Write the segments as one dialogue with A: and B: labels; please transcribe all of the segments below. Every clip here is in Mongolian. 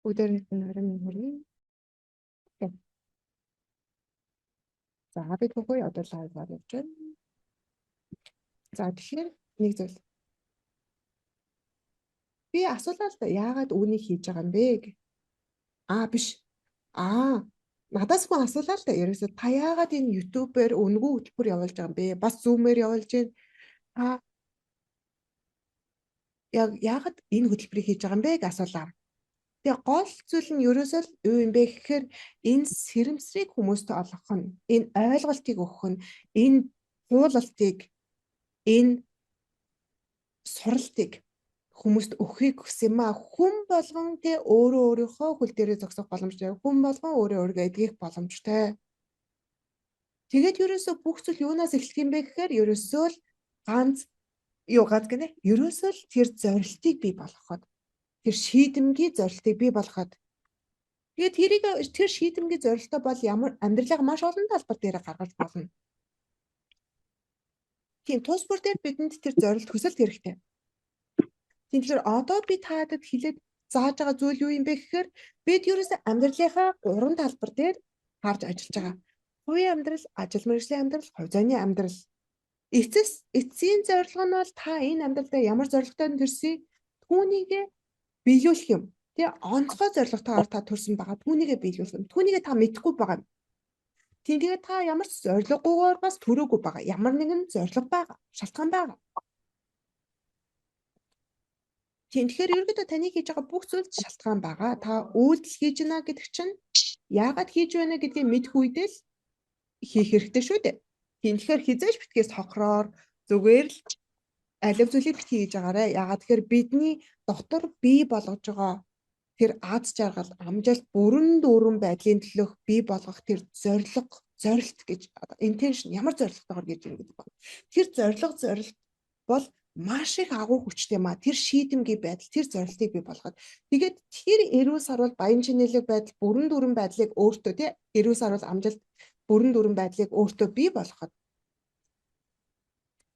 A: Өдөрт нь 20 хүрнэ. За бид бүхэн одоо лайваар явж байна. За тэгэхээр нэг зүйл. Би асуулаа л да яагаад үүнийг хийж байгаа юм бэ? Биш. Надаас хүн асуулаа л да ерөөсө та яагаад энэ YouTube-ээр өнгөө хөтөлбөр явуулж байгаа юм бэ? Бас Zoom-ээр явуулж байна. Яагаад энэ хөтөлбөрийг хийж байгаа юм бэ гэж асуулаа. Тэгээ гол зүйл нь ерөөсөө юу юм бэ гэхээр энэ сэрэмсрийг хүмүүст олгох нь, энэ ойлголтыг өгөх нь, энэ хуулалтыг, энэ суралтыг хүмүүст өгөхийг хүсэн юм аа. Хүн болгон тэ өөрөө өөрийнхөө хөл дээрээ зогсох боломжтой. Хүн болгон өөрөө өөрийгөө эдгэх боломжтой. Тэгээд ерөөсөө бүх зүйл юунаас эхлэх юм бэ гэхээр ерөөсөө л ерөөсөө л тэр зорилтыг бий болгоход, тэр шийдэмгий зорилтыг бий болгоход. Тэгээд тэр шийдэмгий зорилтоо бол ямар амьдралаа маш олон талбар дээр гаргаж болно. Тийм тус бүр дээр бидэнд тэр зорилт хүсэлт хэрэгтэй. Тэгэхээр одоо би таадад хэлээд зааж байгаа зүйл юу юм бэ гэхээр бид ерөөсөө амьдралынхаа 3 талбар дээр харж ажиллаж байгаа. Хувийн амьдрал, ажил мэргэжлийн амьдрал, хувь зайны амьдрал. Эцсийн зорилго нь бол та энэ амьдралдаа ямар зорилготой төрсөй түүнийг биелүүлэх юм. Тэгээ онцгой зорилготойгоор та төрсөн байгаа. Түүнийг биелүүлэх юм. Түүнийг та мэдэхгүй байгаа юм. Тэгээд та ямар ч зорилгогүйгээр бас төрөөгүй байгаа. Ямар нэгэн зорилго байгаа, шалтгаан байгаа. Тэгэхээр ерөөдөө таны хийж байгаа бүх зүйлд шалтгаан байгаа. Та үйлдэл хийж байна гэдэг чинь яагаад хийж байна гэдгийг мэдэх үедээ л хийх хэрэгтэй шүү дээ. Тэгэхээр хизээж битгэээс хохроор зүгээр л алив зүйлийг битгий хийж байгаарэ. Яагаад тэгэхээр бидний дотор бий болгож байгаа тэр аз жаргал, амжилт, бүрэн дүүрэн байдлын төлөх бий болгох тэр зорилт гэж intention ямар зорилготойгоор гэж юм гэдэг байна. Тэр зорилт бол маш их агуу хүчтэй маа. Тэр шийдэмгий байдал, тэр зорилтыг бий болгоод. Тэгээд тэр эрүүл сарвал баян чинэлэг байдал, бүрэн дүүрэн байдлыг өөртөө эрүүл сарвал амжилт, бүрэн дүүрэн байдлыг өөртөө бий болгоход.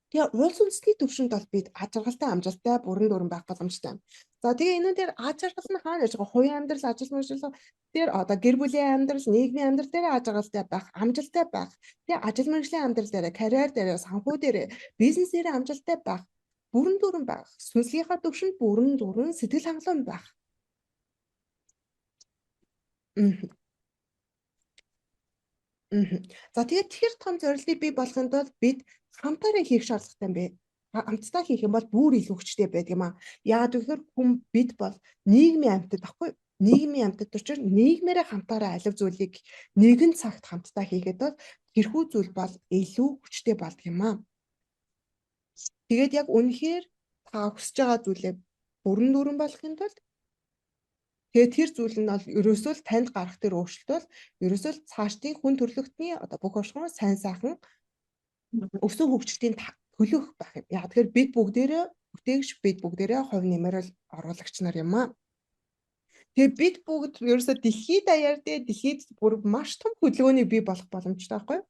A: Тэгээ улс үндэстний төвшөнд бол бид аз жаргалтай, амжилттай, бүрэн дүүрэн байх боломжтой. За тэгээ энэ дээр аз жаргал нь хаана яж байгаа? Хувийн амьдрал, ажил мэргэжил дээр одоо гэр бүлийн амьдрал, нийгмийн амьдрал дээр аз жаргалтай байх, амжилттай байх. Тэгээ ажил мэргэжлийн амьдрал дээр, карьер дээр, санхүү дээр, бизнес дээр амжилттай байх, бүрэн дүүрэн байх. Сүнслэгийнхаа төвшөнд бүрэн дүүрэн, сэтгэл хангалуун байх. За тэгээд тэр том зорилтыг бий болгохын тулд бид хамтаараа хийх шаардлагатай юм бэ. Хамтдаа хийх юм бол бүр илүү хүчтэй байдаг юм аа. Яагаад гэвэл бид бол нийгмийн амьтад баггүй. Нийгмийн амьтад учраас нийгмээрээ хамтаараа алив зүйлийг нэгэн цагт хамтдаа хийгээд бол тэрхүү зүйл бол илүү хүчтэй болдог юм аа. Тэгээд яг үнэхээр та хүсэж байгаа зүйлээ бүрэн дүүрэн болохын тулд тэгээд тэр зүйл нь бол ерөөсөө л танд гарах тэр өөрчлөлт бол ерөөсөө л цаашдын хүн төрөлхтний одоо бүх оршихуйн сайн сайхан өсөө хөгжилтийн төлөөх байх юм. Яг тэгэхээр бид бүгдээрээ бүтээгч, бид бүгдээрээ хувь нэмэр оруулагч нар юм аа. Тэгээд бид бүгд ерөөсөө дэлхийд даяар дэлхийд бүр маш том хөдөлгөөнийг бий болох боломжтой байхгүй юу?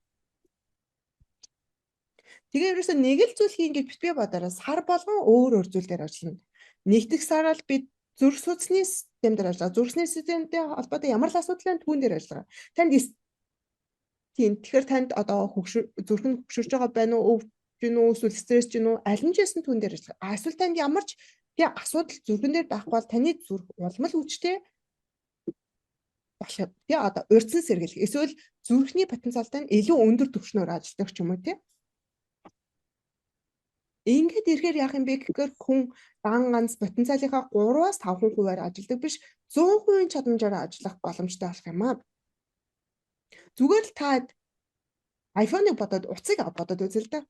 A: Тэгээ ерөөсөө нэг л зүйл хийн гэж битгий бодороо сар болгон өөр зүйл дээр ажиллана. Нэгдэх сараар бид зүрх судасны систем дээр ажиллагаа. Зүрх судасны системтэй холбоотой ямар л асуудал байна түүн дээр ажиллагаа. Тэгэхээр танд одоо зүрх нь хөксөрж байгаа байна уу, өвч гин үү, эсвэл стресс гин үү, аль нь ч гэсэн түүн дээр ажиллагаа. Эсвэл танд ямар ч асуудал зүрхэн дээр байхгүй бол таны зүрх улмал хүчтэй болох. Одоо урьдчилан сэргийлэх. Эсвэл зүрхний потенциалтай нь илүү өндөр түвшнээр ажилладаг ч юм уу тий. Ингээд ирэхээр яах юм бэ гэхээр хүн ганц потенциалынхаа 3-аас 5% ажилладаг биш 100% чадамжаараа ажиллах боломжтой болох юм аа. Зүгээр л та iPhone-ыг бодоод утсыг бодоод үзэл дээ.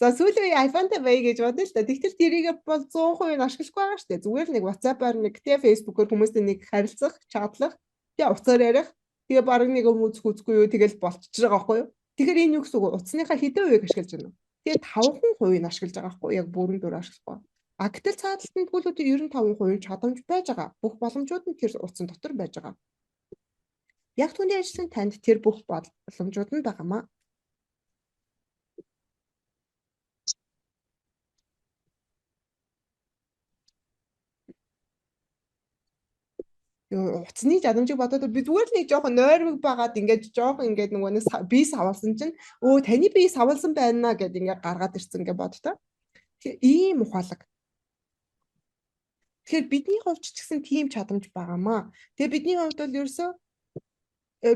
A: За сүүлийн iPhone-тай бай гэж бодно л да. Тэгтэл тэрийг бол 100% ашиглахгүй байгаа шүү дээ. Зүгээр л нэг WhatsApp-аар нэг Facebook-оор хүмүүстэй нэг харилцах, чатлах, утсаар ярих. Тэгээ баг нэг үзэхгүй юу тэгэл болчихж байгаа байхгүй юу? Тэгэхээр энэ юу гэсэн үг? Утасныхаа хэдэн хувийг ашиглаж байна вэ? Тэгээ 5% нь ашиглаж байгаа байхгүй юу? Яг бүрэн дүр ашиглахгүй. Гэтэл цааталтанд бүлүүд 95% чадамж байж байгаа. Бүх боломжууд нь тэр утсан дотор байж байгаа. Яг түүний ажлын танд тэр бүх боломжууд нь байгаамаа. Утасны чадамжийг бодоод би зүгээр л нэг жоохон нойрмог байгаад ингээд жоохон ингээд нөгөө нэг бие савлсан чинь таны бие савлсан байна гэд ингээд гаргаад ирсэн гэж бодтоо. Тэгэхээр ийм ухаалаг. Тэгэхээр бидний хувьд ч гэсэн тийм чадамж байгаамаа. Тэгээ бидний хувьд бол ерөөсөө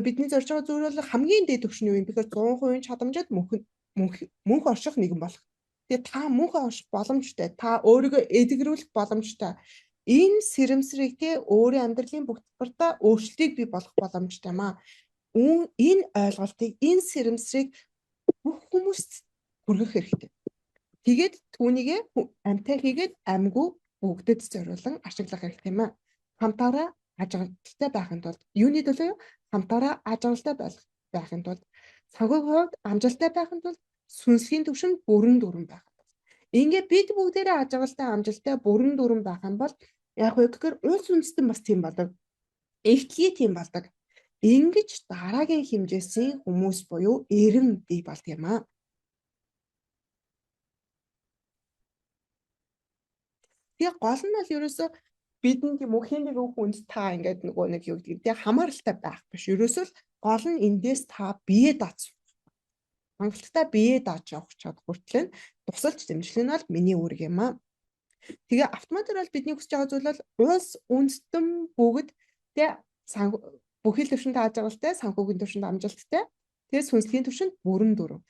A: бидний зорж байгаа зүйл бол хамгийн дээд түвшин юу юм бэхээр 100% чадамжид мөнх орших нэгэн болох. Тэгээ та мөнх орших боломжтой. Та өөрийгөө эдгэрүүлэх боломжтой. Энэ сэрэмсрийг өөрийн амьдралын бүх талбартаа өөрчлөлтийг бий болох боломжтой маа. Энэ ойлголтыг, энэ сэрэмсрийг бүх хүмүүст хүргэх хэрэгтэй. Тэгээд түүнийг амтай хийгээд амгүй бүгдэд зориулан ашиглах хэрэгтэй маа. Хамтаараа ажиглалтай байхын тулд юуны төлөө хамтаараа ажиглалтай байхын тулд цагийн хувьд амжилттай байхын тулд сүнслийн түвшинд бүрэн дүрэн байх. Ингээд бид бүгдээрээ ажиглалтай амжилттай бүрэн дүрэн байх юм бол яг үе гэхээр улс үндэстэн бас тийм болдог. Эвтлээ тийм болдог. Ингэж дараагийн хэмжээсийн хүмүүс буюу эрэм бий болд юм аа. Тэгээ гол нь бол ерөөсөө бидний тийм үхэн нэг хүнд та ингээд нөгөө нэг юу гэдэг тийм хамааралтай байх биш. Ерөөсөө л гол нь эндээс та бие дац. Хангалттай бие дааж явах чадах хүртэл нь тусалж дэмжлэг нь бол миний үүрэг юм аа. Тэгээ автоматар бол бидний хүсэж байгаа зүйл бол улс үндэстэн бүгд тэгээ бүхэл төвшөнд ажиглалтай, санхүүгийн төвшөнд амжилттай, тэгээ сүнслийн төвшөнд бүрэн дүрэн.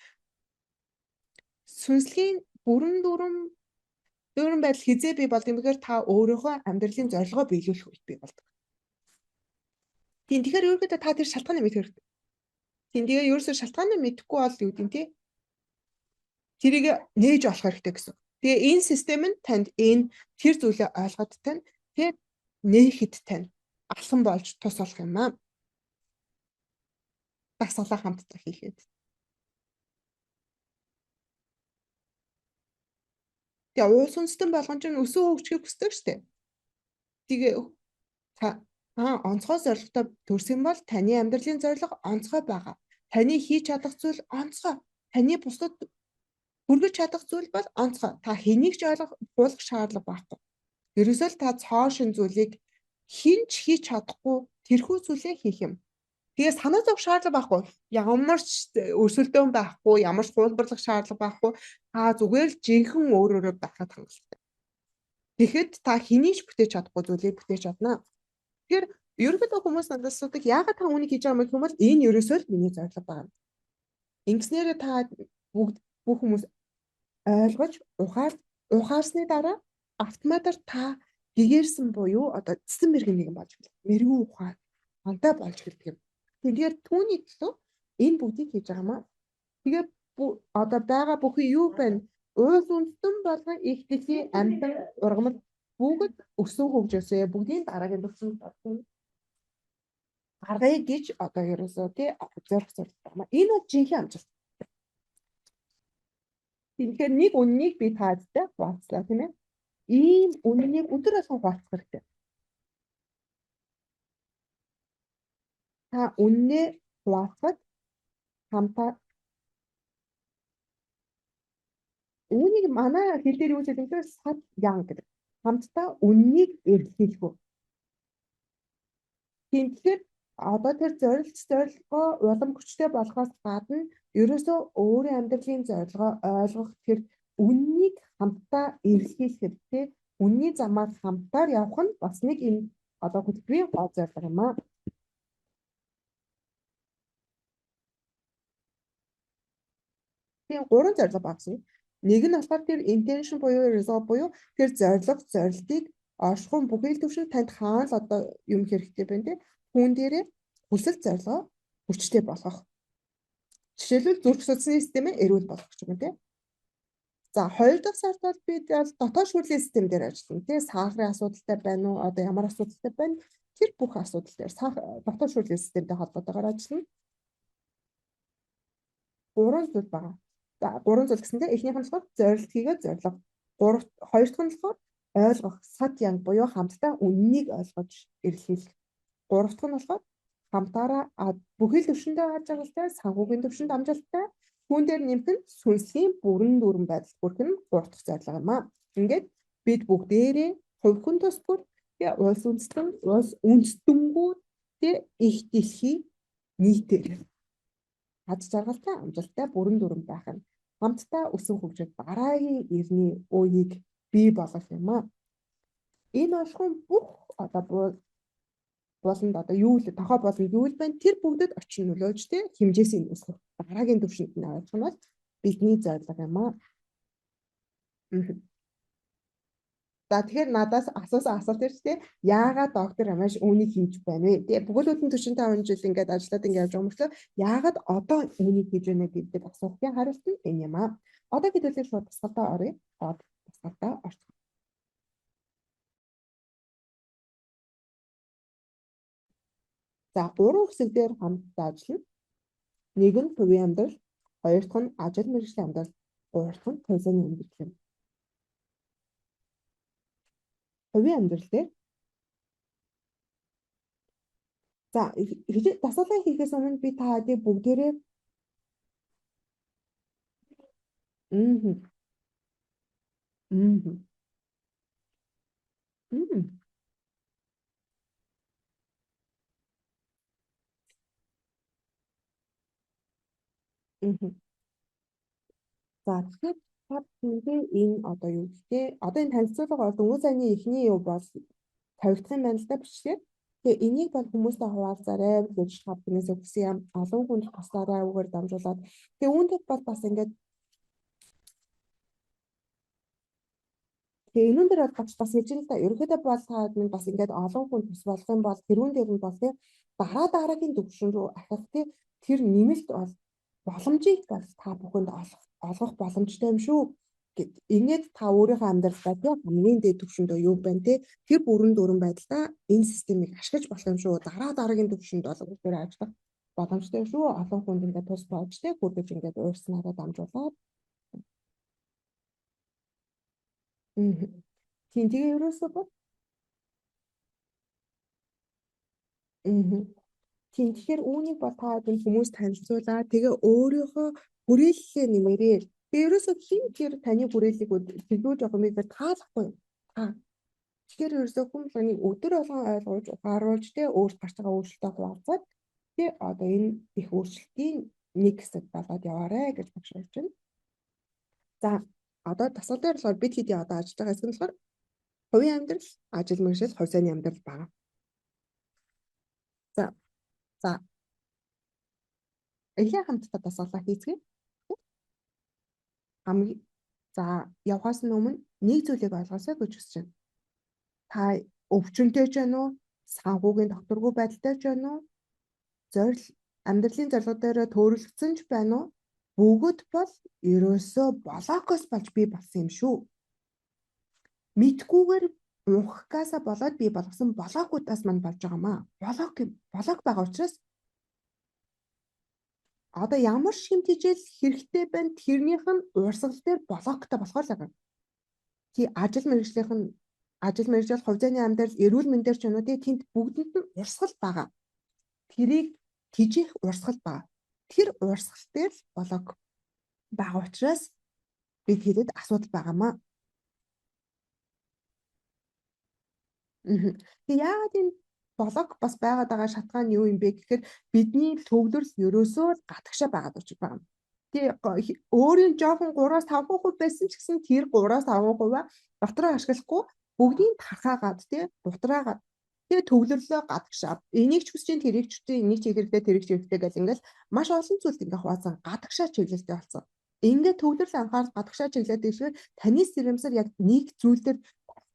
A: Сүнслийн бүрэн дүрэн байдал хизээ бий болд юм бэхээр та өөрийнхөө амьдралын зорилгоо биелүүлэх үед бий болдог. Тийм тэгэхээр ерөөхдөө та тэр шалтгааныг мэдэх хэрэгтэй. Тийм тэгээ ерөөсөө шалтгааныг мэдэхгүй бол юу гэдэг нь тэрийг нээж олох хэрэгтэй гэсэн. Тэгээ энэ систем нь танд тэр зүйлээ ойлгоод тань тэгээд нээхэд тань алхан болж тус болох юм аа. Дасгалаа хамтдаа хийхэд. Тэгээ улс үндэстэн болгон ч өсөө хөгжихийг хүсдэг шүү дээ. Тэгээ онцгой зорилготой төрсөн бол таны амьдралын зорилго онцгой байгаа. Таны хийж чадах зүйл онцгой. Таны бусдад хүргэж чадах зүйл бол онцгой. Та хэнийг ч ойлгох шаардлага байхгүй. Ерөөсөө л та цоо шин зүйлийг хинч хийж чадахгүй тэрхүү зүйлээ хийх юм. Тэгээ санаа зовх шаардлага байхгүй. Ямар ч өрсөлдөөн байхгүй, ямар ч хуулбарлах шаардлага байхгүй. Та зүгээр л жинхэнэ өөрөөрөө байхад хангалттай. Тэгэхэд та хэнийг ч бүтээж чадахгүй зүйлийг бүтээж чадна. Тэгэхээр ерөнхийдөө хүмүүс надаас асуудаг яагаад та үүнийг хийж байгаа юм бэ гэвэл энэ ерөөсөө л миний зорилго байна. Ингэснээр та бүх хүмүүс ойлгож ухаарсны дараа автоматар та гэгэрсэн буюу одоо цэцэн мэргэн нэгэн болж эхэлнэ. Мэргэн ухаан антай болж эхэлдэг юм. Тэгэхээр түүний төлөө энэ бүгдийг хийж байгаа маа. Тэгээ одоо байгаа бүхэн юу байна? Улс үндэстэн болгон их дэлхийн амьтан ургамал бүгд өсөн хөгжөөсөө бүгдийн дараагийн төвшөнд орсон. Гаргая гэж одоо ерөөсөө зорих зорилго. Энэ бол жинхэнэ амжилт. Тэгэхээр нэг үннийг би таадтай хуваалцлаа тийм ээ. Ийм үннийг өдөр болгон хуваалцах хэрэгтэй. Та үннээ хуваалцахад хамтаа үүнийг манай хэл дээр юу гэдэг вэ? Сад ян гэдэг. Хамтдаа үннийг эрэлхийлэх. Тэгэхээр одоо тэр зорилгоо улам хүчтэй болгохоос гадна ерөөсөө өөрийн амьдралын зорилгоо ойлгох тэр үннийг хамтдаа эрэлхийлэх хэрэгтэй. Үнний замаар хамтаар явах нь бас нэг энэ одоо хөтөлбөрийн гол зорилго юм аа. Тийм 3 зорилго багсан. Нэг нь болохоор тэр intention буюу resolve буюу тэр зорилтыг оршихуун бүхэл төвшин танд хаана л одоо юм хэрэгтэй байна те. Хүн дээрээ хүсэл зорилгоо хүчтэй болгох. Жишээлбэл зүрх судасны системээ эрүүл болгох ч юм уу те. За 2 дахь сард бол би дотоод шүүрлийн систем дээр ажиллана. Тэгээ сахарын асуудалтай байна уу? Одоо ямар асуудалтай байна? Тэр бүх асуудал дээр дотоод шүүрлийн системтэй холбоотойгоор ажиллана. 3 зүйл байгаа. За 3 зүйл гэсэндээ эхнийх нь болохоор зорилт хийгээд зорилго. Хоёр дахь нь болохоор ойлгох, сад ян буюу хамтдаа үннийг ойлгож эрэлхийлэх. Гурав дахь нь болохоор хамтаараа бүхэл төвшөндөө ажиглалтай, санхүүгийн төвшөнд амжилттай, түүн дээр нэмэх нь сүнслийн бүрэн дүрэн байдал бүрэх нь 3 дахь зорилго юм аа. Ингээд бид бүгдээрээ хувь хүн тус бүр Тэгээ улс үндэстэнгүүд их дэлхий нийтээр аз жаргалтай амжилттай бүрэн дүрэн байх нь хамтдаа өсөн хөгжиж дараагийн эртний үеийг бий болгох юм аа. Энэ болгон бүх одоо болонд одоо юу л тохоо болон юу л байна тэр бүгдэд очин нөлөөлж хэмжээсийг өсгөх дараагийн түвшинд нь авах нь бол бидний зорилго юм аа. За тэгэхээр надаас асуусан асуулт ирсэн яагаад доктор Амаш үүнийг хийж байна вэ? Тэгээ бүхэл бүтэн 45 жил ингээд ажиллаад ингээд явж байгаа юм болохоор яагаад одоо үүнийг хийж байна гэдэг асуултын хариулт нь энэ юм аа. Одоо хэдүүлээ шууд тусгалтаа оръё. Тусгалтаа орцгоо. За уран хэсгээр хамтдаа ажиллана. Нэг нь хувийн амьдрал, хоёр дахь нь ажил мэргэжлийн амьдрал, гурав дахь нь төлөвлөмж амьдрал. Хувийн амьдрал дээр за дасгалаа хийхээс өмнө би та хэдий бүгдээрээ За тэгэхээр тав энэ одоо юу гэхээ одоо энэ танилцуулга бол дөнгөж саяны эхний юу бол тавигдах юм байна л да бичлэгээр. Тэгээ энийг бол хүмүүстэй хуваалцаарай гэж хавтнаас өгсөн юм. Олон хүнд туслаарай үгээр дамжуулаад. Тэгээ үүнтэй бол бас ингээд тэгээ энүүн дээр бол бас хэлж байна л да. Ерөнхийдөө бол таад минь бас ингээд олон хүнд тус болох юм бол тэрүүн дээр нь бол тий дараагийн төвшин рүү ахих тий тэр нэмэлт бол боломжийг бол та бүхэнд олгох боломжтой юм шүү гэд. Ингээд та өөрийнхөө амьдралдаа тий хамгийн дээд төвшөндөө юу байна тий тэр бүрэн дүрэн байдлаа энэ системийг ашиглаж болох юм шүү. Дараагийн төвшөнд бол өөр ажиллах боломжтой шүү. Олон хүнд ингээд тус болж тий хүргэж ингээд уурснараа дамжуулаад. Тийм тэгээ ерөөсөө бол тийм тэгэхээр үүнийг бол та хүмүүс танилцуулаад тэгээ өөрийнхөө хүрээллээ нэмээрээ. Тэгээ ерөөсөө хин тэр таны хүрээллийг төлөвлөж байгаа юмыг таалахгүй та. Тэгэхээр ерөөсөө хүмүүс нэг өдөр болгон ойлгуулж ухааруулж тэ өөрт гарч байгаа өөрчлөлтөө хуваалцаад тэ одоо энэ их өөрчлөлтийн нэг хэсэг болоод яваарэ гэж багш хэлж байна. За одоо дасгал дээр болохоор бид хэдий одоо ажиллаж байгаа хэсэг нь болохоор хувийн амьдрал, ажил мэргэжил, хувь зайны амьдрал байна. За эхлээ хамтдаа дасгалаа хийцгээе. За явхаас өмнө нэг зүйлийг ойлгосоо гэж хүсэж байна. Та өвчнөдөө ч байна уу? Санхүүгийн докторгүй байдалтай ч байна уу? Амьдралын зорилго дээр төөрөлдсөн ч байна уу? Бүгд бол ерөөсөө блокоос болж бий болсон юм шүү. Мэдгүйгээр унхахгаас болоод бий болгосон блокуудаас мань болж байгаамаа. Блок байгаа учраас одоо ямар шимт хижээл хэрэгтэй байна тэрнийх нь урсгал дээр блоктой болохоор л байгаа. Тий ажил мэргэжил, хувь зайны амьдрал, эрүүл мэндээр ч өнөө тэнд бүгдэнд нь урсгал байгаа. Тэрийг тижих урсгал байгаа. Тэр урсгал дээр блок байгаа учраас бид хэдэд асуудал байгаамаа. Тэгээ яагаад энэ блок бас байгаад байгаа шатгаан юу юм бэ гэхээр бидний төвлөрөл ерөөсөө гадагшаа байгаад очиж байгаа юм. Тэгээ өөрийн жоохон 3-5% байсан ч гэсэн тэр 3-5% дотроо ашиглахгүй бүгдийг тархаагаад тий дутраагаад тэгээ төвлөрлөө гадагшаа. Энийг ч хүсэж чинь тэрийг ч хүсэж энийг ч хийх хэрэгтэй тэрийг ч хийх хэрэгтэй гэл ингээл маш олон зүйлд ингээ хуваацсан гадагшаа чиглэлтэй болсон. Ингээ төвлөрөл анхаарал гадагшаа чиглэлтэй гэхээр таны сэрэмсэр яг нэг зүйл дээр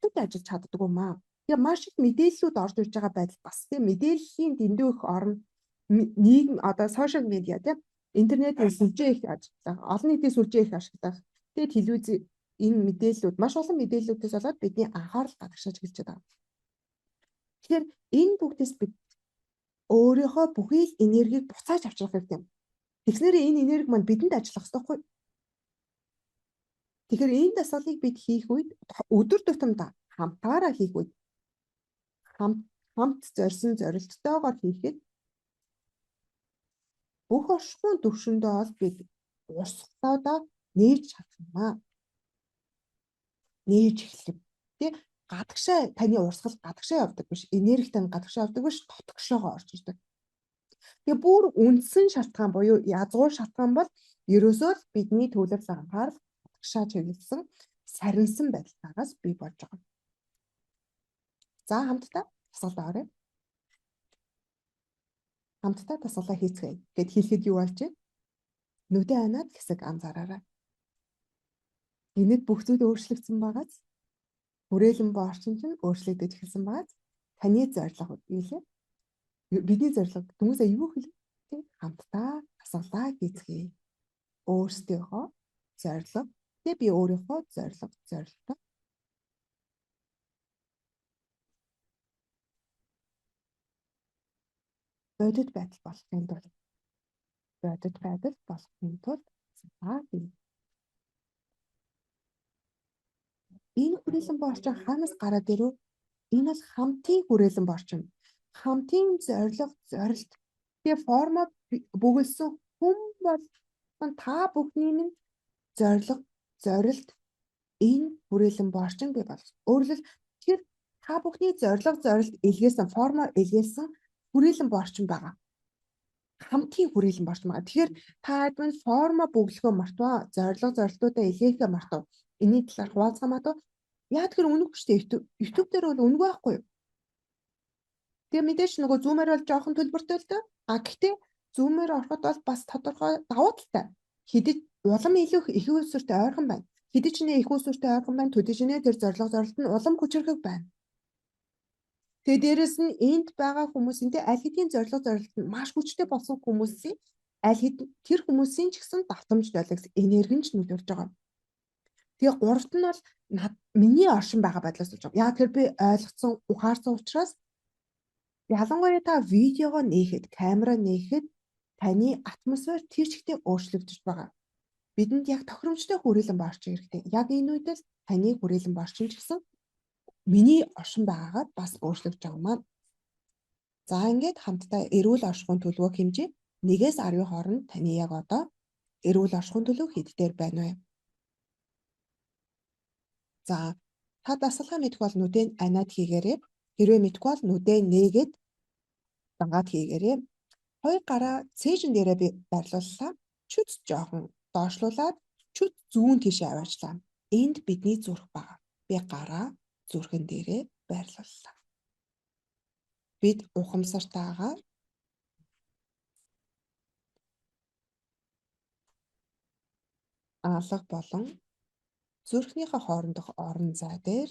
A: төвд ажиллаж чаддаг юм аа. Тэгээ маш их мэдээллүүд орж ирж байгаа байдал бас тийм мэдээллийн дэндүү их орно. Нийгэм одоо сошиал медиа тийм интернетийн сүлжээ их ажиллах, олон нийтийн сүлжээ их ашиглах. Тэгээд телевиз энэ мэдээллүүд маш олон мэдээллүүдээс болоод бидний анхаарал гадагшааж гэлж байгаа. Тэгэхээр энэ бүгдээс бид өөрийнхөө бүхий л энергийг буцааж авчрах хэрэгтэй юм. Тэгснээр энэ энерги маань бидэнд ажиллах хэрэгтэй байхгүй. Тэгэхээр энэ дасгалыг бид хийх үед өдөр тутамдаа хамтаараа хийх үед хамт зорьсон зорилттойгоор хийхэд бүх оршихуйн төвшөндөө бол бид урсгалуудаа нээж чадах юм аа. Нээж эхлэв. Тэ гадагшаа таны урсгал гадагшаа явдаг биш, энерги тань гадагшаа явдаг биш, дотгошоогоо орж ирдэг. Тэгээ бүр үндсэн шалтгаан буюу язгуур шалтгаан бол ерөөсөө л бидний төлөвлөл анхаарал гадагшаа чиглэсэн сарнсан байдалтаагаас бий болж байгаа. За хамтдаа тасгалаа орё. Хамтдаа тасгалаа хийцгээе. Гэт хэлэхэд юу болж вэ? Нүдэн анаад хэсэг анзаараарай. Энэд бүх зүйл өөрчлөгдсөн байгаас хүрээлэн ба орчин чинь өөрчлөгдөж эхэлсэн байгаас таны зорилго юу лээ? Бидний зорилго хүмүүсээ юу хэлэх вэ? Хамтдаа тасгалаа хийцгээе. Өөрсдийнхөө зорилго. Тэгээ би өөрийнхөө зорилготой бодит байдал болохын тулд тасгалаа хий. Энэ хүрээлэн ба орчин хаанаас гараад ирв? Энэ бол хамтын хүрээлэн ба орчин. Хамтын зорилго, зорилт. Тэгээ форма бүгэлсэн хүн бол та бүхний минь зорилго, зорилт энэ хүрээлэн ба орчин бий болж. Өөрөлд тэр та бүхний зорилго, зорилт илгээсэн форма илгээсэн хүрээлэн ба орчин байгаа. Хамтын хүрээлэн ба орчин байгаа. Тэгэхээр та админ форма бүглөхөө мартваа, зорилго, зорилтуудаа илгээхээ мартав. Энийн талаар хуваалцгаамаа. Яа тэгэхээр үнэгүй шүү дээ. YouTube дээр бол үнэгүй байхгүй юу? Тэгээ мэдээж нөгөө зүүмээр бол жоохон төлбөртэй л дээ. Гэхдээ зүүмээр ороход бол бас тодорхой давуу талтай. Хэдий улам илүү их усуртай ойрхон байна. Хэдий ч нэ их усуртай ойрхон байна. Төдий ч нэ тэр зорилго зорилт нь улам хүчрхэг байна. Тэгээ дээрэс нь энд байгаа хүмүүсийн аль хэдийн зорилго зорилт нь маш хүчтэй болсон хүмүүсийн аль хэдийн тэр хүмүүсийн ч гэсэн давтамж долгис энерги нь ч нөлөөлж байгаа. Тэгээ гуравт нь бол миний оршин байгаа байдлаас болж байгаа. Яг тэр би ойлгоцсон, ухаарсан учраас ялангуяа та видеого нээхэд, камера нээхэд таны атмосфер тэр чигтээ өөрчлөгдөж байгаа. Бидэнд яг тохиромжтой хүрээлэн ба орчин хэрэгтэй. Яг энэ үед л таны хүрээлэн ба орчин ч гэсэн миний оршин байгаагаар бас өөрчлөгдөж байгаа маань. За ингээд хамтдаа эрүүл оршихуйн төлөвөө хэмжээ 1-ээс 10-ийн хооронд таны яг одоо эрүүл оршихуйн төлөв хэд дээр байна вэ? За та дасгалаа мэдэх бол нүдэн анаад хийгээрэй. Хэрвээ мэдгүй бол нүдэн нээгээд дангаад хийгээрэй. Хоёр гараа цээжин дээрээ би байрлууллаа. Чүт жоохон доошлуулад чүт зүүн тишээ аваачлаа. Энд бидний зүрх байгаа. Би гараа зүрхэн дээрээ байрлууллаа. Бид ухамсартайгаар алга болон зүрхнийхээ хоорондох орон зай дээр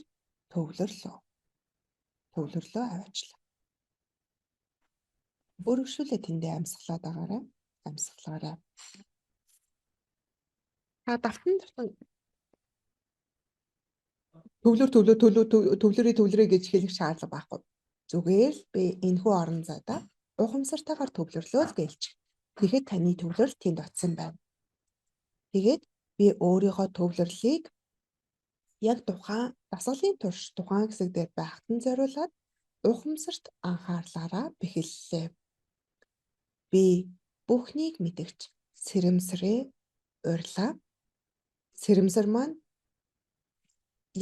A: төвлөрлөө аваачлаа. Өргөшүүлээ тэндээ амьсгалаад байгаарай. Амьсгалаарай. Та давтан төвлөрөө гэж хэлэх шаардлага байхгүй. Зүгээр л би энэхүү орон зайдаа ухамсартайгаар төвлөрлөө л гэлчих. Тэгэхэд таны төвлөрөл тэнд очсон байна. Тэгээд би өөрийнхөө төвлөрлийг яг тухайн дасгалын турш тухайн хэсэг дээр байхтан зориулаад ухамсарт анхаарлаараа бэхэллээ. Би бүхнийг мэдэгч сэрэмсрээ урьлаа. Сэрэмсэр маань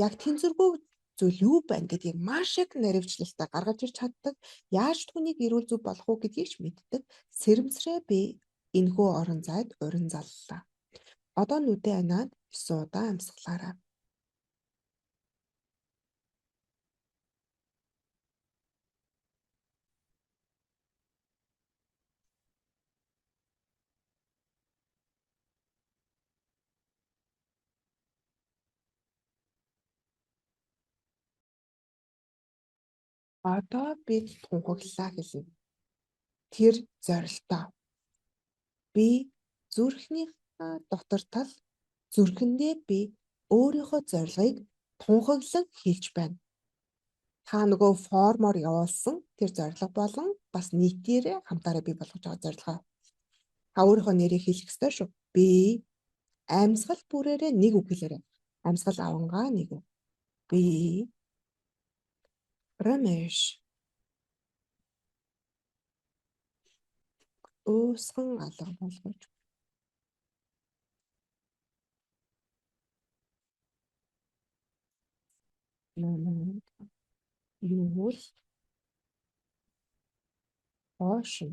A: яг тэнцвэргүй зүйл юу байна гэдгийг маш их наривчлалтай гаргаж ирч чаддаг. Яаж түүнийг эрүүл зөв болох уу гэдгийг ч мэддэг. Сэрэмсрээ би энэхүү орон зайд урин заллаа. Одоо нүдэн анаад 9 удаа амьсгалаарай. Одоо би тунхаглалаа хэлнэ. Тэр зорилтоо би зүрхний дотор тал зүрхэндээ би өөрийнхөө зорилгыг тунхаглан хэлж байна. Та нөгөө формоор явуулсан тэр зорилго болон бас нийтээрээ хамтаараа бий болгож байгаа зорилгоо та өөрийнхөө нэрийг хэлэх ёстой шүү. Би амьсгал бүрээрээ нэг үг хэлээрэй. Амьсгал авангаа нэг үг. Би Рамеш уусган алга болгож юу л оошин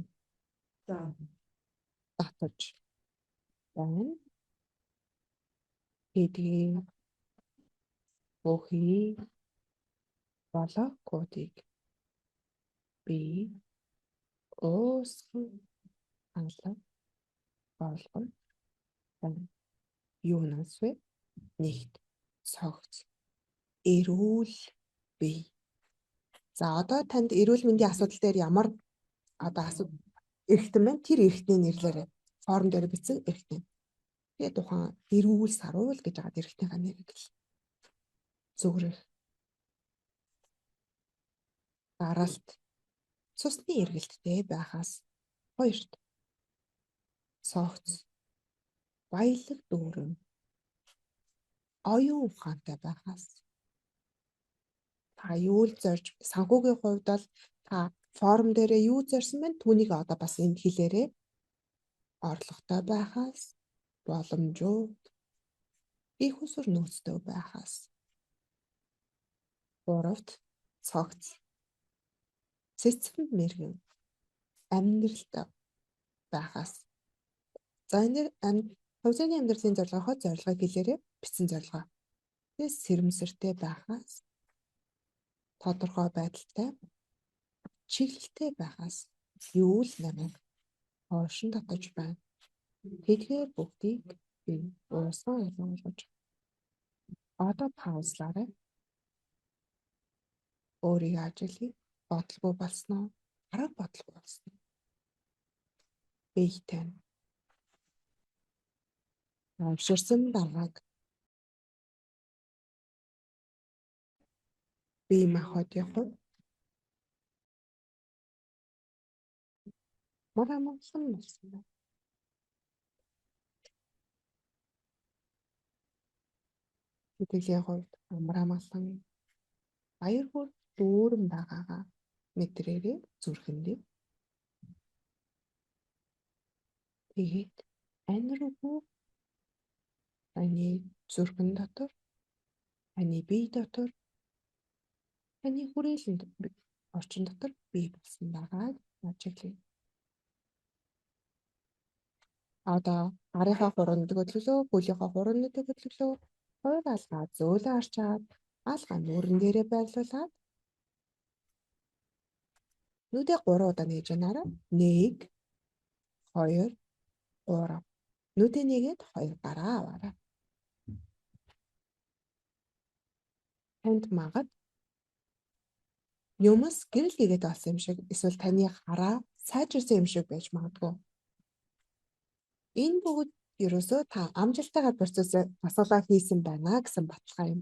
A: татаж байна. Эдгээр бүхий блокуудыг би уусган алга болгоно байна. Юунаас вэ? Нэгт цогц эрүүл бий. За одоо танд эрүүл мэндийн асуудал дээр ямар одоо асуудал эрхтэн байна? Тэр эрхтний нэрлээрээ форм дээр бичсэн эрхтэн. Тэгээ тухайн эрүүл саруул гэж байгаа эрхтнийхээ нэрийг л зүгрэх. Даралт цусны эргэлттэй байхаас хоёрт цогц баялаг дүүрэн оюун ухаантай байхаас та юу л зорж санхүүгийн хувьд бол та форм дээрээ юу зорьсон байна? Түүнийг одоо бас энд хэлээрээ орлоготой байхаас боломжууд их усүр нөөцтэй байхаас гуравт цогц цэцэн мэргэн амьдралтай байхаас. За энэ хувьцааны амьдралын зорилгоо хот зорилгоо хэлээрээ бичсэн зорилгоо. Тэгээ сэрэмсэртэй байхаас тодорхой байдалтай чиглэлтэй байхаас юу л намайг хоошин татаж байна. Тэдгээр бүгдийг би уусган ойлгож одоо паузлаарай. Өөрийн ажлыг бодлого болсноо арга бодлого болсон. Бийтэй авширсан дарааг бие махбодын хувьд марамсан болсон байна. Тэтгэлийн хувьд амраамгалан баяр хөөр дүүрэн байгаагаа мэдрээрээ зүрхэндээ. Тэгээд аниргүй таны зүрхэн дотор, таны бие дотор, таны хүрээлэн орчин дотор бий болсон байгааг ажиглая. Одоо гарынхаа хуранд хөдлөлөө, хөлийнхаа хуранд хөдлөлөө, хоёр алгаа зөөлөн арчаад, алгаа нүрэн дээрээ байрлуулад нүдээ 3 удаа нээж анаараа 1 2 3 нүдээ нэгээд 2 гараа аваарай. Танд магад юмс гэрэл хийгээд болсон юм шиг эсвэл таны хараа сайжирсан юм шиг байж магадгүй. Энэ бүгд ерөөсөө та амжилттайгаар процессыг асуулаа хийсэн байна гэсэн баталгаа юм.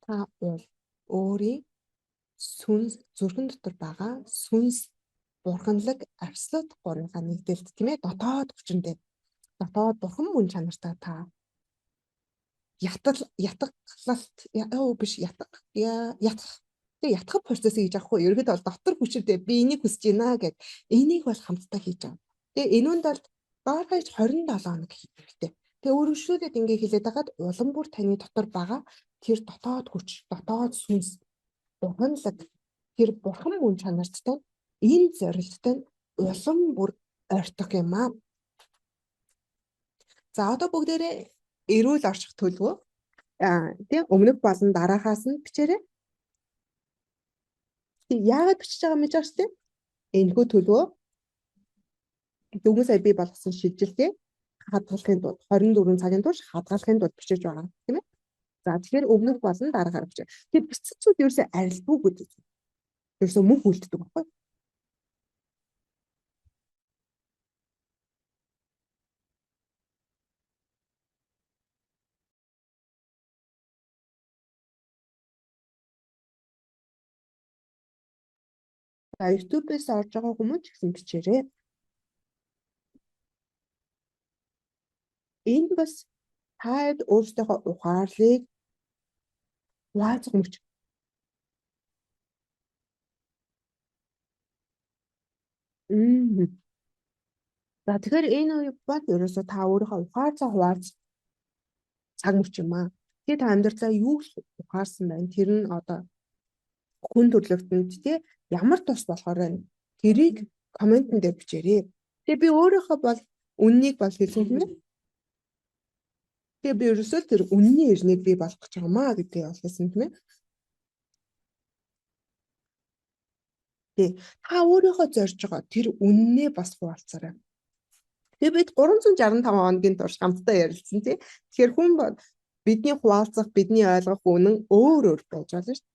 A: Та өөрийн сүнс зүрхэн дотор байгаа сүнс бурханлаг абсолют 3-ын нэгдэлт тийм ээ дотоод хүчиндээ дотоод бурхан мөн чанартай та ятгах процесс хийж авахгүй ерөөд бол дотор хүчтэй би энийг хүсэж байна гэд энийг бол хамтдаа хийж байгаа. Тэгээ энүүнд бол доор хаяж 27 хоног хийх хэрэгтэй. Тэгээ өргөжлүүлээд ингээ хэлээд хагаад улам бүр таны дотор байгаа тэр дотоод хүч, дотоод сүнс бурханлаг тэр бурхан мөн чанартай энэ зорилттой улам бүр ойртох юм аа. За одоо бүгдээрээ эрүүл орчих төлөвөө тийм өмнөх болон дараахаас нь бичээрэй. Яагаад бичиж байгаа мэж байгаа шүү дээ? Энэхүү төлөвөө дөнгөж сая би болгосон шилжилтээ хадгалахын тулд 24 цагийн турш хадгалахын тулд бичиж байгаа тийм ээ. За тэгэхээр өмнөх болон дараагаар бичээ. Тэр бичсэн зүйл ерөөсөө арилдгүй гэдэг. Ерөөсөө мөнх үлддэг байхгүй. За YouTube-ээс орж байгаа хүмүүс ч гэсэн бичээрэй. Энд бас таад өөрсдийнхөө ухаарлыг хуваалцах мөч. За тэгэхээр энэ үе бол ерөөсөө та өөрийнхөө ухаарлаа хуваалц цаг мөч юм аа. Тэгээ та амьдралаа юу ухаарсан байна? Тэр нь одоо хүн төрлөختөнд тий ямар тус болохоор байна? Тэрийг комментэн дээр бичээрэй. Тэгээ би өөрийнхөө бол үннийг бол хэлсэн юм байна. Тэгээ би ерөөсөө тэр үнний ирнийг би болгох гэж байгаамаа гэдгийг бол хэлсэн юм байна. Тэгээ та өөрийнхөө зорж байгаа тэр үннээ бас хуваалцаарай. Тэгээ бид 365 хоногийн турш хамтдаа ярилцсан тий. Тэгэхээр хүн бол бидний хуваалцах, бидний ойлгох үнэн өөр өөр байж болно шүү дээ.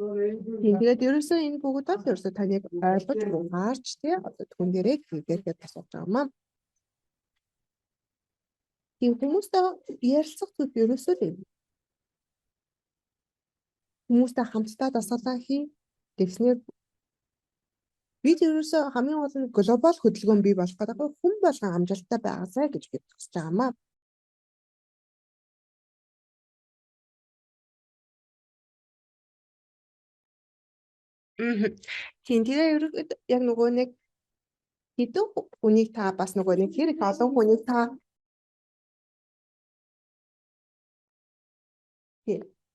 A: Тэгээд ерөөсөө энэ бүгд бол ерөөсөө таныг ойлгож ухаарч тий одоо түн дээрээ хийгээд тасалж байгаамаа. Тийм хүмүүстэй ярилцах зүйл ерөөсөө л юм. Хүмүүстэй хамтдаа дасгалаа хий гэснээр бид ерөөсөө хамгийн гол нь глобал хөдөлгөөн бий болох гэдэг хүн болгон амжилттай байгаасай гэж бид хүсэж байгаамаа. Тийм тэгээ ерөөд яг нөгөө нэг хэдэн хүнийг та бас нөгөө нэг хэрэг олон хүнийг та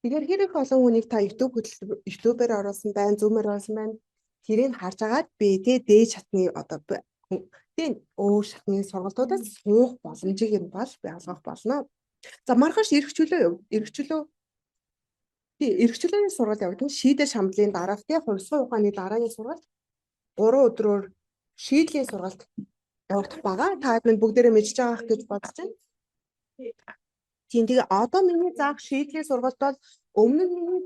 A: тэгэхээр хэрэг олон хүнийг та YouTube-ээр оруулсан байна, Zoom-ээр оруулсан байна. Тэрийг харж агаад би тий дээд шатны одоо тий өөр шатны сургалтуудаас суух боломжийг нь бол би олгох болно. За маргааш эрхчлөөний сургалт явагдана. Шийдэл шамдлын дараах тий хувьсгын ухааны дараагийн сургалт 3 өдрөөр шийдлийн сургалт явагдах байгаа. Та бид бүгдээрээ мэдж байгаах гэж бодож байна. Тийм тэгээ одоо миний заах шийдлийн сургалт бол өмнө нь миний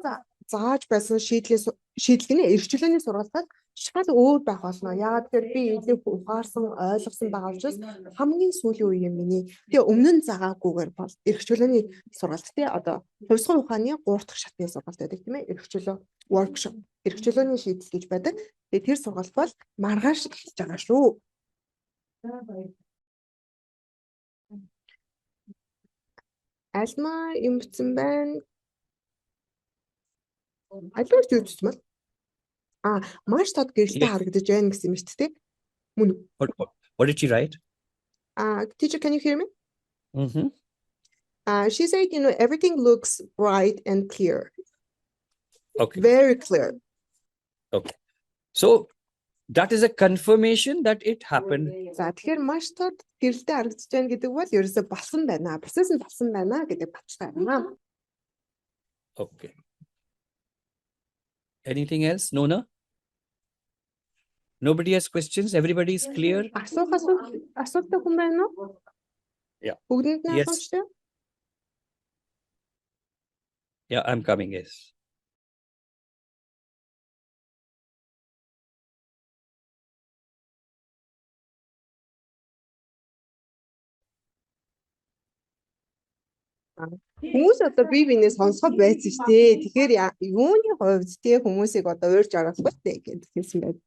A: зааж байсан шийдлэний эрхчлөөний сургалтаас шал өөр байх болно. Яагаад гэвэл би илүү ухаарсан, ойлгосон байгаа учраас хамгийн сүүлийн үеийн миний тэгээ өмнө нь заагаагүйгээр бол эрхчлөөний сургалт тий одоо хувьсгын ухааны 3 дахь шатны сургалт байдаг тийм ээ. Эрхчлөө workshop, эрхчлөөний шийдэл гэж байдаг. Тэгээ тэр сургалт бол маргааш эхэлж байгаа шүү. Альма юм бичсэн байна. Алуу юу бичсэн бол? Маш тод гэрэлтэй харагдаж байна гэсэн юм шүү дээ. Мөн.
B: What did she write?
A: Teacher, can you hear me? She said, everything looks bright and clear.
B: Okay.
A: Very clear.
B: Okay. So that is a confirmation that it happened.
A: За тэгэхээр маш тод гэрэлтэй харагдаж байна гэдэг бол ерөөсө болсон байна. Процесс нь болсон байна гэдэг баталгаа байна.
B: Okay. Anything else, Nona? Nobody has questions? Everybody is clear?
A: Асуултаа хүн байна уу?
B: Yeah.
A: Бүгдэнд нь
B: Yes.
A: асууж.
B: Yeah, I'm coming, yes.
A: Хүмүүс одоо бие биенээ сонсгол байсан шүү дээ. Тэгэхээр юуны хувьд тий хүмүүсийг одоо уурж оруулах вэ гэж хэлсэн байд.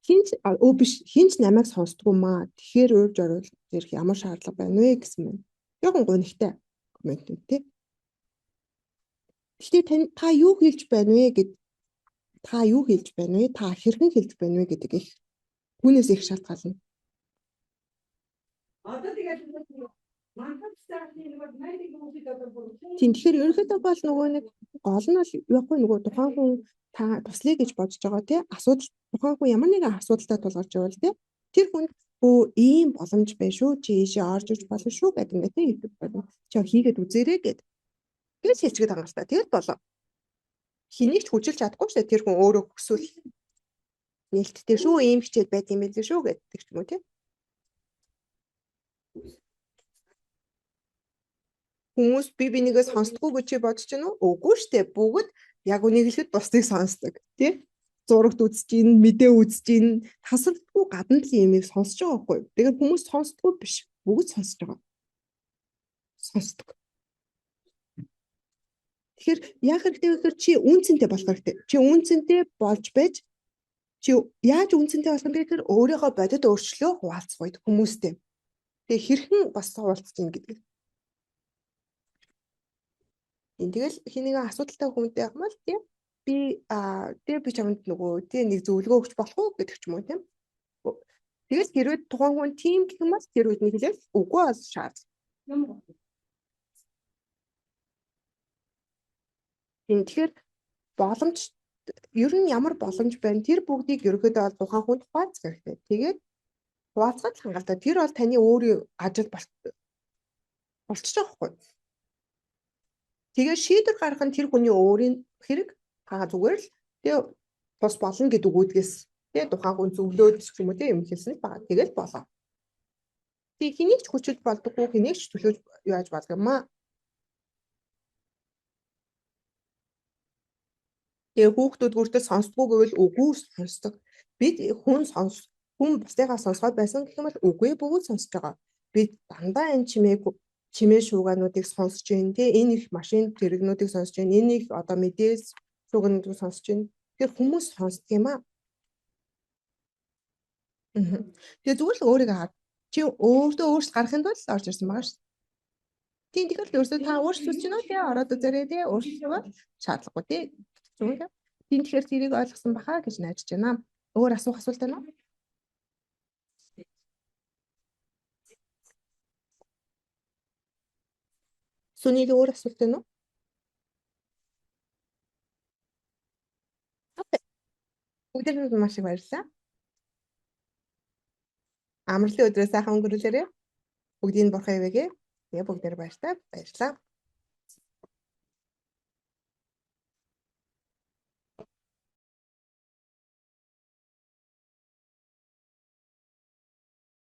A: Хинч намайг сонсдгоо маа. Тэгэхээр уурж оруулах зэрэг ямар шаардлага байна вэ гэсэн юм. Яг гонхтой комент тий. Гэхдээ та юу хэлж байна вэ гэд та юу хэлж байна вэ? Та хэрхэн хэлж байна вэ гэдэг их түүнээс их шалтгаална. Одоо тэгээд тэгэхээр ерөнхийдөө бол нөгөө нэг гол нь бол яахгүй нөгөө тухайн хүн та туслая гэж бодож байгаа тий асуудал тухайн хүн ямар нэгэн асуудалтай тулгарч байвал тий тэр хүнд ийм боломж байна шүү чи ийшээ орж иж болно шүү гэдэг ингээ тий YouTube байна чи хийгээд үзээрэй гэд тэгж хэлцгээд байгаа юм л та тэгэл болоо хэнийг ч хүчилж чадахгүй шүү тэр хүн өөрөө хүсвэл нээлттэй шүү ийм хичээл байт юм билээ шүү гэдэг ч юм уу тий хүмүүс бие бинийгээ сонсдгоо гэж бодож байна уу? Үгүй шүү дээ. Бүгд яг үнийг хэлэхэд бусдыг сонсдог. Тий? Зурагт үзэж гин, мэдээ үзэж гин, тасалдгүй гадна талын юмыг сонсож байгаа байхгүй юу? Тэгээд хүмүүс сонсдгүй биш. Бүгд сонсож байгаа. Сонсдог. Тэгэхээр яг хэрэгтэй гэхээр чи үнцэнтэй болох хэрэгтэй. Чи үнцэнтэй болж байж чи яаж үнцэнтэй болох юм бэ гэхээр өөрийгөө бодит өөрчлөө хуваалцах үед хүмүүстэй. Тэгээ хэрхэн бас хуваалцах юм гэдэг. Тэгэл хэнийг асуудалтай хүнтэй явмал тийм би чамд нөгөө тий нэг зөвлөгөө өгч болох уу гэдэг ч юм уу тийм. Тэгэл хэрвээ тухайн хүн тийм гэх юм бол тэр үед нэг хэлээд үгүй бол шаардлага. Тэгэхээр боломж ер нь ямар боломж байна? Тэр бүгдийг ерөөдөө бол тухайн хүнд хуваалцах хэрэгтэй. Тэгээд хуваалцахад л хангалттай. Тэр бол таны өөрийн ажил болчихж байгаа хгүй. Тэгээд шийдвэр гаргах нь тэр хүний өөрийн хэрэг. Та зүгээр л тэгээ тус болно гэдэг үгүүдгээс тэгээ тухайн хүн зөвлөөд ч юм уу тийм юм хэлсэн л байгаа. Тэгэл болоо. Тэгээ хэнийг ч хүчил болдоггүй, хэнийг ч төлөөж яаж болдог юм аа. Тэгээ хүүхдүүд бүртэл сонсдгоо гэвэл үгүй сонсдог. Бид хүн бусдыгаа сонсгоод байсан гэх юм бол үгүй бүгд сонсож байгаа. Бид дандаа энэ чимээ шуугаануудыг сонсож байна тий. Энэ их машин зэрэгнүүдийг сонсож байна. Энэ их одоо мэдээс шуугаануудыг сонсож байна. Тэр хүмүүс сонсдог юм аа. Тэгээ зүгээр л өөрийгөө хаад. Чи өөртөө өөрсд гарахын тулд орж ирсэн байгаа шүү. Тийм тэгэхээр өөрсдөө та өөрсдөө чинь тий ороод үзээрэй тий өөрсдөө шаардлагагүй тий. Зүгээр. Тийм тэгэхээр тэрийг ойлгосон баха гэж найдаж байна. Өөр асуулт байна уу? Сүний өөр асуулт байна уу? Бүгдээрээ маш их баярлалаа. Амралтын өдрөө сайхан өнгөрүүлээрэй. Бүгдийг бурхан ивэгээ. Тэгээ бүгдээр баярлалаа.